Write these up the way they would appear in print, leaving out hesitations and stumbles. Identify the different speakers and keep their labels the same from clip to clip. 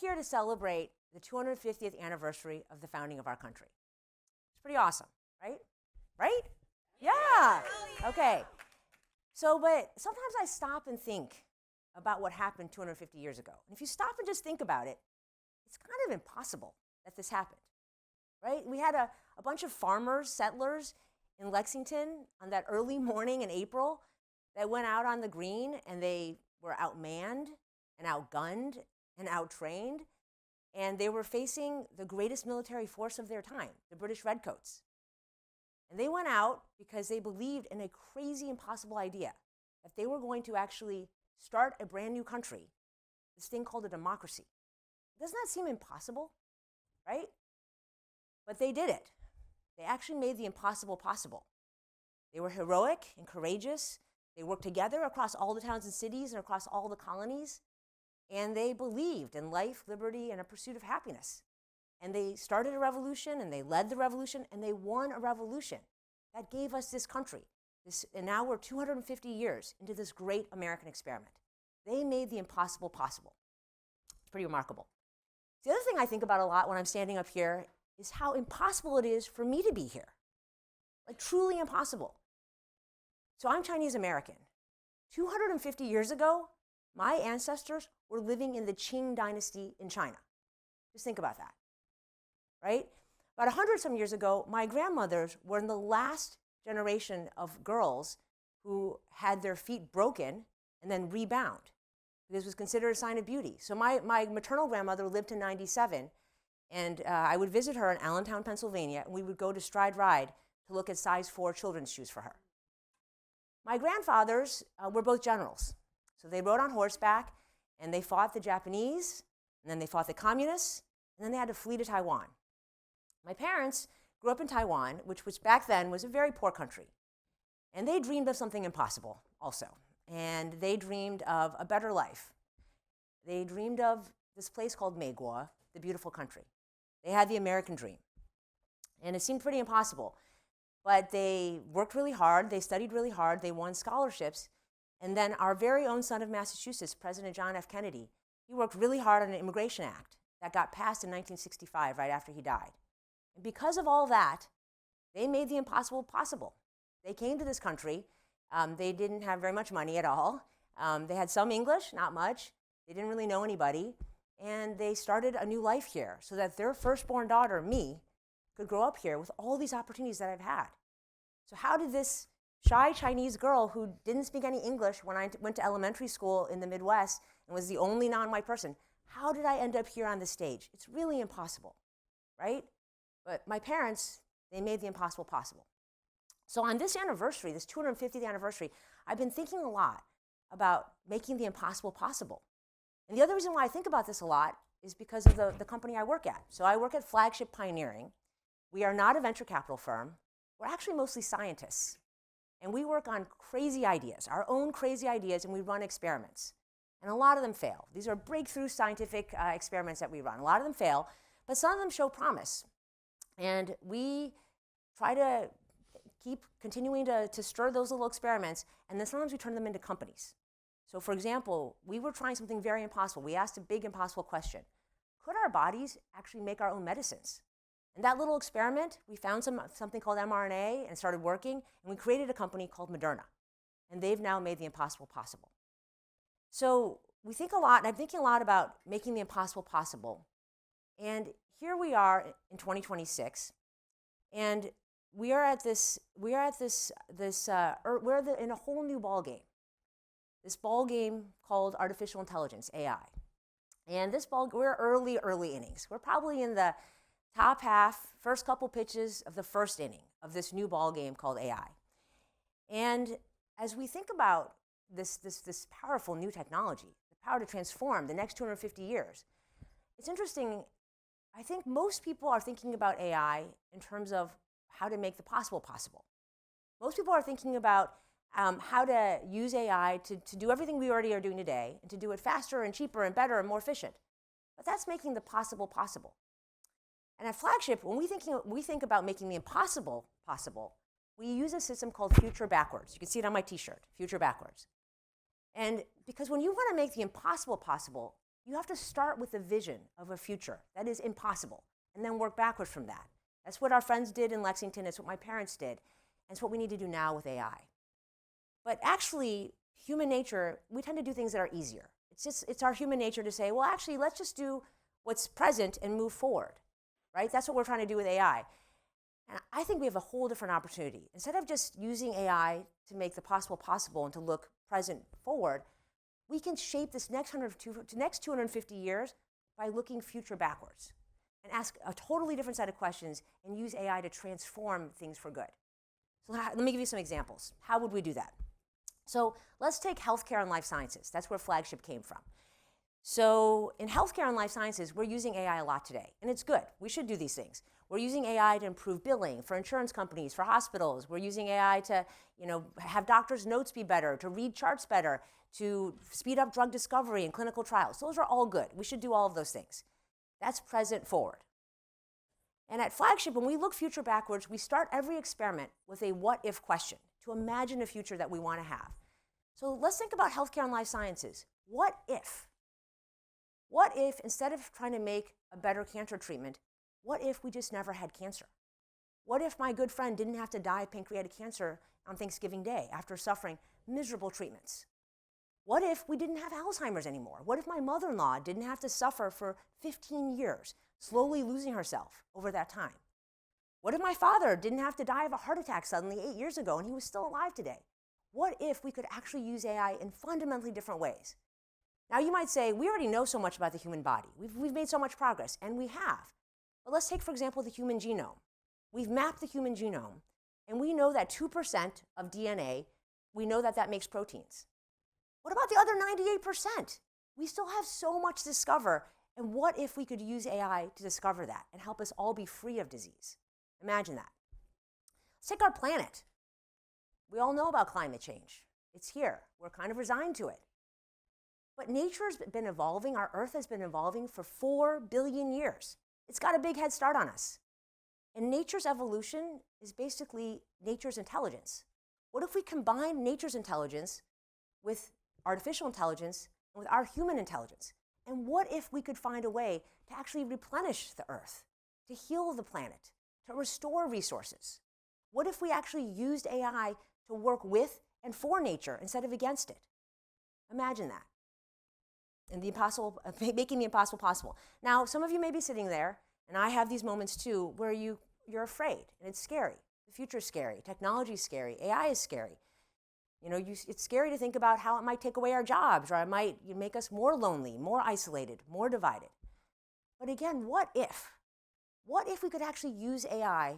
Speaker 1: here to celebrate the 250th anniversary of the founding of our country. It's pretty awesome, right? Right? Yeah. Okay. So, but sometimes I stop and think about what happened 250 years ago. And if you stop and just think about it, it's kind of impossible that this happened, right? We had a bunch of farmers, settlers in Lexington on that early morning in April that went out on the green, and they were outmanned and outgunned and outtrained, and they were facing the greatest military force of their time, the British Redcoats. And they went out because they believed in a crazy, impossible idea that they were going to actually start a brand new country, this thing called a democracy. Doesn't that seem impossible, right? But they did it. They actually made the impossible possible. They were heroic and courageous. They worked together across all the towns and cities and across all the colonies. And they believed in life, liberty, and a pursuit of happiness. And they started a revolution, and they led the revolution, and they won a revolution that gave us this country. And now we're 250 years into this great American experiment. They made the impossible possible. It's pretty remarkable. The other thing I think about a lot when I'm standing up here is how impossible it is for me to be here. Like, truly impossible. So I'm Chinese American. 250 years ago, my ancestors were living in the Qing dynasty in China. Just think about that, right? About 100-some years ago, my grandmothers were in the last generation of girls who had their feet broken and then rebound. This was considered a sign of beauty. So my maternal grandmother lived to 97, and I would visit her in Allentown, Pennsylvania, and we would go to Stride Ride to look at size 4 children's shoes for her. My grandfathers were both generals. So they rode on horseback, and they fought the Japanese, and then they fought the communists, and then they had to flee to Taiwan. My parents grew up in Taiwan, which back then was a very poor country. And they dreamed of something impossible also. And they dreamed of a better life. They dreamed of this place called Meiguo, the beautiful country. They had the American dream. And it seemed pretty impossible. But they worked really hard, they studied really hard, they won scholarships. And then our very own son of Massachusetts, President John F. Kennedy, he worked really hard on an Immigration Act that got passed in 1965, right after he died. And because of all that, they made the impossible possible. They came to this country. They didn't have very much money at all. They had some English, not much. They didn't really know anybody. And they started a new life here so that their firstborn daughter, me, could grow up here with all these opportunities that I've had. So how did this shy Chinese girl who didn't speak any English when I went to elementary school in the Midwest and was the only non-white person, how did I end up here on the stage? It's really impossible, right? But my parents, they made the impossible possible. So on this anniversary, this 250th anniversary, I've been thinking a lot about making the impossible possible. And the other reason why I think about this a lot is because of the company I work at. So I work at Flagship Pioneering. We are not a venture capital firm. We're actually mostly scientists. And we work on crazy ideas, our own crazy ideas, and we run experiments. And a lot of them fail. These are breakthrough scientific experiments that we run. A lot of them fail, but some of them show promise. And we try to keep continuing to stir those little experiments, and then sometimes we turn them into companies. So for example, we were trying something very impossible. We asked a big impossible question. Could our bodies actually make our own medicines? In that little experiment, we found something called mRNA and started working, and we created a company called Moderna. And they've now made the impossible possible. So we think a lot, and I'm thinking a lot about making the impossible possible. And here we are in 2026, and we're in a whole new ball game. This ball game called artificial intelligence, AI. And we're early innings. We're probably in the top half, first couple pitches of the first inning of this new ball game called AI. And as we think about this powerful new technology, the power to transform the next 250 years, it's interesting. I think most people are thinking about AI in terms of how to make the possible possible. Most people are thinking about how to use AI to do everything we already are doing today and to do it faster and cheaper and better and more efficient. But that's making the possible possible. And at Flagship, when we think about making the impossible possible, we use a system called Future Backwards. You can see it on my t-shirt, Future Backwards. And because when you want to make the impossible possible, You have to start with a vision of a future that is impossible and then work backwards from that. That's what our friends did in Lexington. It's what my parents did. And it's what we need to do now with AI. But actually, human nature, we tend to do things that are easier. It's our human nature to say, well, actually, let's just do what's present and move forward, right? That's what we're trying to do with AI. And I think we have a whole different opportunity. Instead of just using AI to make the possible possible and to look present forward, we can shape this next 250 years by looking future backwards and ask a totally different set of questions and use AI to transform things for good. So let me give you some examples. How would we do that? So let's take healthcare and life sciences. That's where Flagship came from. So in healthcare and life sciences, we're using AI a lot today, and it's good. We should do these things. We're using AI to improve billing for insurance companies, for hospitals. We're using AI to, have doctors' notes be better, to read charts better, to speed up drug discovery and clinical trials. Those are all good. We should do all of those things. That's present forward. And at Flagship, when we look future backwards, we start every experiment with a what-if question to imagine a future that we want to have. So let's think about healthcare and life sciences. What if? What if, instead of trying to make a better cancer treatment, what if we just never had cancer? What if my good friend didn't have to die of pancreatic cancer on Thanksgiving Day after suffering miserable treatments? What if we didn't have Alzheimer's anymore? What if my mother-in-law didn't have to suffer for 15 years, slowly losing herself over that time? What if my father didn't have to die of a heart attack suddenly 8 years ago and he was still alive today? What if we could actually use AI in fundamentally different ways? Now you might say, we already know so much about the human body. We've made so much progress, and we have. But let's take, for example, the human genome. We've mapped the human genome, and we know that 2% of DNA, we know that makes proteins. What about the other 98%? We still have so much to discover, and what if we could use AI to discover that and help us all be free of disease? Imagine that. Let's take our planet. We all know about climate change. It's here. We're kind of resigned to it. But nature's been evolving, our Earth has been evolving for 4 billion years. It's got a big head start on us. And nature's evolution is basically nature's intelligence. What if we combine nature's intelligence with artificial intelligence and with our human intelligence? And what if we could find a way to actually replenish the Earth, to heal the planet, to restore resources? What if we actually used AI to work with and for nature instead of against it? Imagine that. And making the impossible possible. Now, some of you may be sitting there, and I have these moments too, where you're afraid, and it's scary. The future is scary. Technology is scary. AI is scary. It's scary to think about how it might take away our jobs, or it might make us more lonely, more isolated, more divided. But again, what if? What if we could actually use AI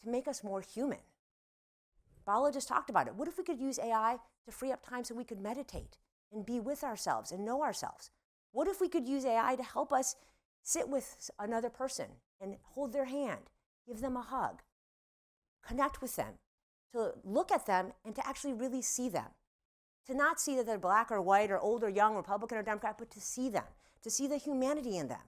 Speaker 1: to make us more human? Bala just talked about it. What if we could use AI to free up time so we could meditate and be with ourselves and know ourselves? What if we could use AI to help us sit with another person and hold their hand, give them a hug, connect with them, to look at them and to actually really see them? To not see that they're black or white or old or young, Republican or Democrat, but to see them, to see the humanity in them,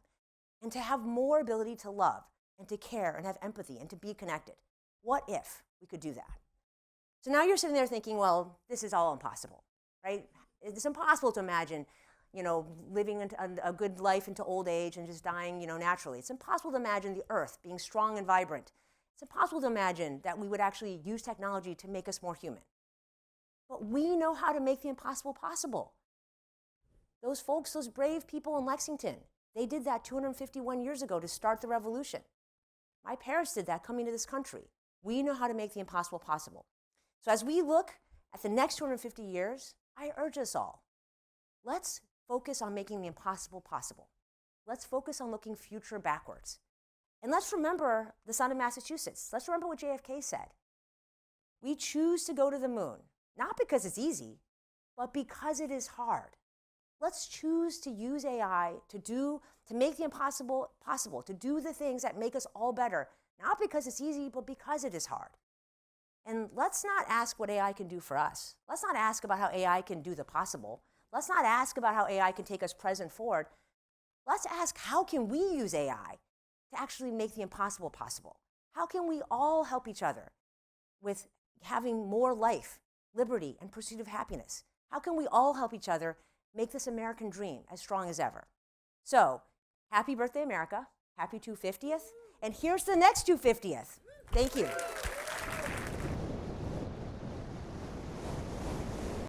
Speaker 1: and to have more ability to love and to care and have empathy and to be connected. What if we could do that? So now you're sitting there thinking, well, this is all impossible, right? It's impossible to imagine, living a good life into old age and just dying, naturally. It's impossible to imagine the Earth being strong and vibrant. It's impossible to imagine that we would actually use technology to make us more human. But we know how to make the impossible possible. Those folks, those brave people in Lexington, they did that 251 years ago to start the revolution. My parents did that coming to this country. We know how to make the impossible possible. So as we look at the next 250 years, I urge us all, let's focus on making the impossible possible. Let's focus on looking future backwards. And let's remember the son of Massachusetts. Let's remember what JFK said. We choose to go to the moon, not because it's easy, but because it is hard. Let's choose to use AI to make the impossible possible, to do the things that make us all better, not because it's easy, but because it is hard. And let's not ask what AI can do for us. Let's not ask about how AI can do the possible. Let's not ask about how AI can take us present forward. Let's ask, how can we use AI to actually make the impossible possible? How can we all help each other with having more life, liberty, and pursuit of happiness? How can we all help each other make this American dream as strong as ever. So, happy birthday, America. Happy 250th. And here's the next 250th. Thank you.